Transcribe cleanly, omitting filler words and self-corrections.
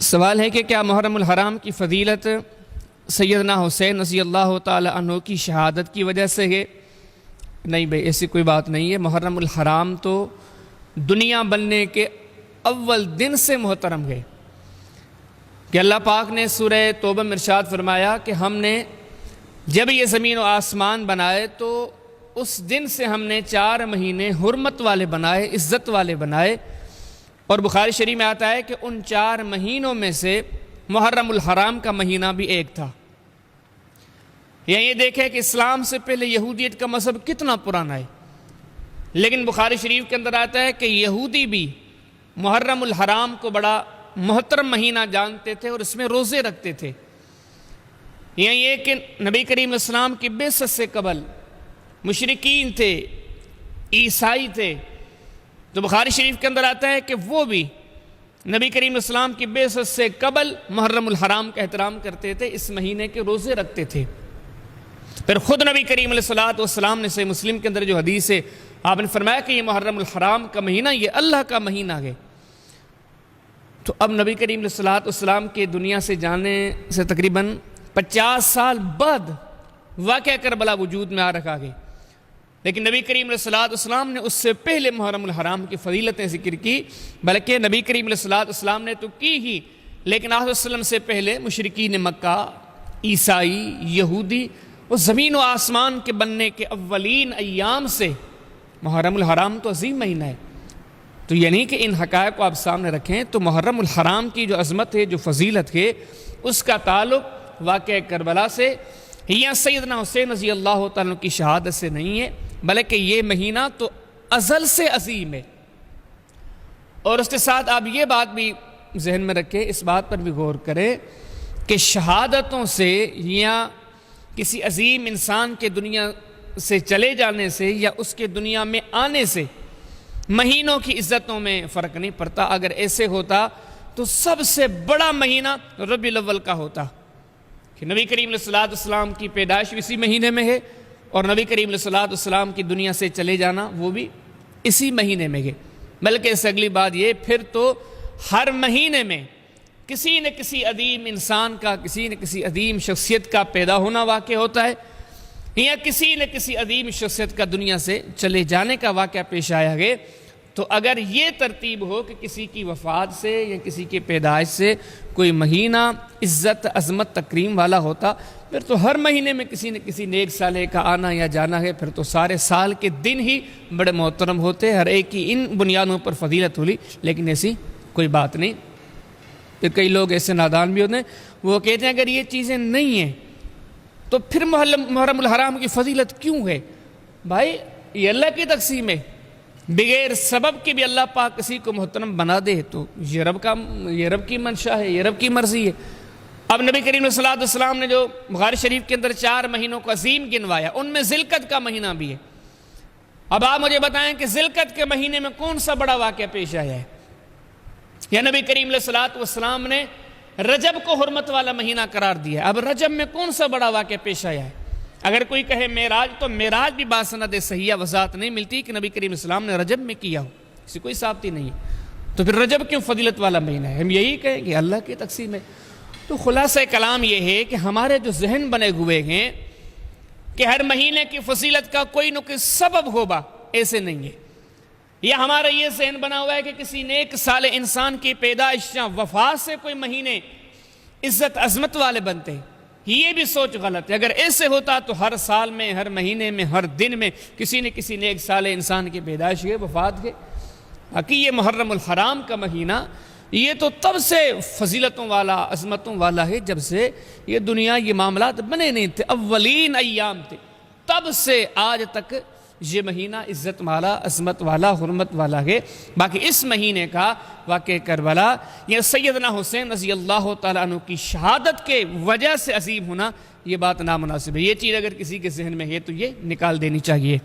سوال ہے کہ کیا محرم الحرام کی فضیلت سیدنا حسین رضی اللہ تعالی عنہ کی شہادت کی وجہ سے ہے؟ نہیں بھائی، ایسی کوئی بات نہیں ہے۔ محرم الحرام تو دنیا بننے کے اول دن سے محترم ہے کہ اللہ پاک نے سورہ توبہ میں ارشاد فرمایا کہ ہم نے جب یہ زمین و آسمان بنائے تو اس دن سے ہم نے 4 مہینے حرمت والے بنائے، عزت والے بنائے، اور بخاری شریف میں آتا ہے کہ ان 4 مہینوں میں سے محرم الحرام کا مہینہ بھی ایک تھا۔ یہ دیکھیں کہ اسلام سے پہلے یہودیت کا مذہب کتنا پرانا ہے، لیکن بخاری شریف کے اندر آتا ہے کہ یہودی بھی محرم الحرام کو بڑا محترم مہینہ جانتے تھے اور اس میں روزے رکھتے تھے۔ یہ کہ نبی کریم اسلام کی بعثت سے قبل مشرکین تھے، عیسائی تھے، تو بخاری شریف کے اندر آتا ہے کہ وہ بھی نبی کریم اسلام کی بعثت سے قبل محرم الحرام کا احترام کرتے تھے، اس مہینے کے روزے رکھتے تھے۔ پھر خود نبی کریم علیہ الصلوۃ نے صحیح مسلم کے اندر جو حدیث ہے، آپ نے فرمایا کہ یہ محرم الحرام کا مہینہ یہ اللہ کا مہینہ ہے۔ تو اب نبی کریم علیہ الصلوۃ کے دنیا سے جانے سے تقریباً 50 سال بعد واقعہ کربلا وجود میں آ رکھا گیا، لیکن نبی کریم علیہ الصلوۃ نے اس سے پہلے محرم الحرام کی فضیلتیں ذکر کی، بلکہ نبی کریم علیہ الصلوۃ نے تو کی ہی، لیکن آپ صلی اللہ علیہ وسلم سے پہلے مشرکین مکہ، عیسائی، یہودی، وہ زمین و آسمان کے بننے کے اولین ایام سے محرم الحرام تو عظیم مہینہ ہے۔ تو یعنی کہ ان حقائق کو آپ سامنے رکھیں تو محرم الحرام کی جو عظمت ہے، جو فضیلت ہے، اس کا تعلق واقعہ کربلا سے یا سیدنا حسین رضی اللہ تعالیٰ کی شہادت سے نہیں ہے، بلکہ یہ مہینہ تو ازل سے عظیم ہے۔ اور اس کے ساتھ آپ یہ بات بھی ذہن میں رکھیں، اس بات پر بھی غور کریں کہ شہادتوں سے یا کسی عظیم انسان کے دنیا سے چلے جانے سے یا اس کے دنیا میں آنے سے مہینوں کی عزتوں میں فرق نہیں پڑتا۔ اگر ایسے ہوتا تو سب سے بڑا مہینہ ربیع الاول کا ہوتا کہ نبی کریم علیہ السلام کی پیدائش اسی مہینے میں ہے، اور نبی کریم علیہ السلام کی دنیا سے چلے جانا وہ بھی اسی مہینے میں ہے۔ بلکہ اس سے اگلی بات یہ، پھر تو ہر مہینے میں کسی نہ کسی عظیم انسان کا، کسی نہ کسی عظیم شخصیت کا پیدا ہونا واقع ہوتا ہے، یا کسی نہ کسی عظیم شخصیت کا دنیا سے چلے جانے کا واقعہ پیش آیا ہے۔ تو اگر یہ ترتیب ہو کہ کسی کی وفات سے یا کسی کی پیدائش سے کوئی مہینہ عزت، عظمت، تکریم والا ہوتا، پھر تو ہر مہینے میں کسی نہ کسی نیک صالح کا آنا یا جانا ہے، پھر تو سارے سال کے دن ہی بڑے محترم ہوتے، ہر ایک کی ان بنیادوں پر فضیلت ہوئی۔ لیکن ایسی کوئی بات نہیں۔ پھر کئی لوگ ایسے نادان بھی ہوتے ہیں، وہ کہتے ہیں اگر یہ چیزیں نہیں ہیں تو پھر محرم الحرام کی فضیلت کیوں ہے؟ بھائی یہ اللہ کی تقسیم ہے، بغیر سبب کے بھی اللہ پاک کسی کو محترم بنا دے تو یہ رب کی منشا ہے، یہ رب کی مرضی ہے۔ اب نبی کریم علیہ السلام نے جو بخاری شریف کے اندر 4 مہینوں کو عظیم گنوایا، ان میں ذوالقعدہ کا مہینہ بھی ہے۔ اب آپ مجھے بتائیں کہ ذوالقعدہ کے مہینے میں کون سا بڑا واقعہ پیش آیا ہے؟ یا نبی کریم علیہ السلام نے رجب کو حرمت والا مہینہ قرار دیا ہے، اب رجب میں کون سا بڑا واقعہ پیش آیا ہے؟ اگر کوئی کہے معراج، تو معراج بھی باسند صحیحہ وضاحت نہیں ملتی کہ نبی کریم السلام نے رجب میں کیا ہو، اسی کوئی ثابتی نہیں ہے۔ تو پھر رجب کیوں فضیلت والا مہینہ ہے؟ ہم یہی کہیں کہ اللہ کی تقسیم ہے۔ تو خلاصہ کلام یہ ہے کہ ہمارے جو ذہن بنے ہوئے ہیں کہ ہر مہینے کی فضیلت کا کوئی نہ کوئی سبب ہوگا، ایسے نہیں ہے۔ یا ہمارا یہ ذہن بنا ہوا ہے کہ کسی نیک صالح انسان کی پیدائش یا وفات سے کوئی مہینے عزت عظمت والے بنتے ہیں، یہ بھی سوچ غلط ہے۔ اگر ایسے ہوتا تو ہر سال میں، ہر مہینے میں، ہر دن میں کسی نہ کسی نیک صالح انسان کی پیدائش ہے، وفات ہے۔ باقی یہ محرم الحرام کا مہینہ یہ تو تب سے فضیلتوں والا، عظمتوں والا ہے جب سے یہ دنیا، یہ معاملات بنے نہیں تھے، اولین ایام تھے، تب سے آج تک یہ مہینہ عزت والا، عظمت والا، حرمت والا ہے۔ باقی اس مہینے کا واقعہ کربلا یا سیدنا حسین رضی اللہ تعالیٰ عنہ کی شہادت کے وجہ سے عظیم ہونا، یہ بات نامناسب ہے۔ یہ چیز اگر کسی کے ذہن میں ہے تو یہ نکال دینی چاہیے۔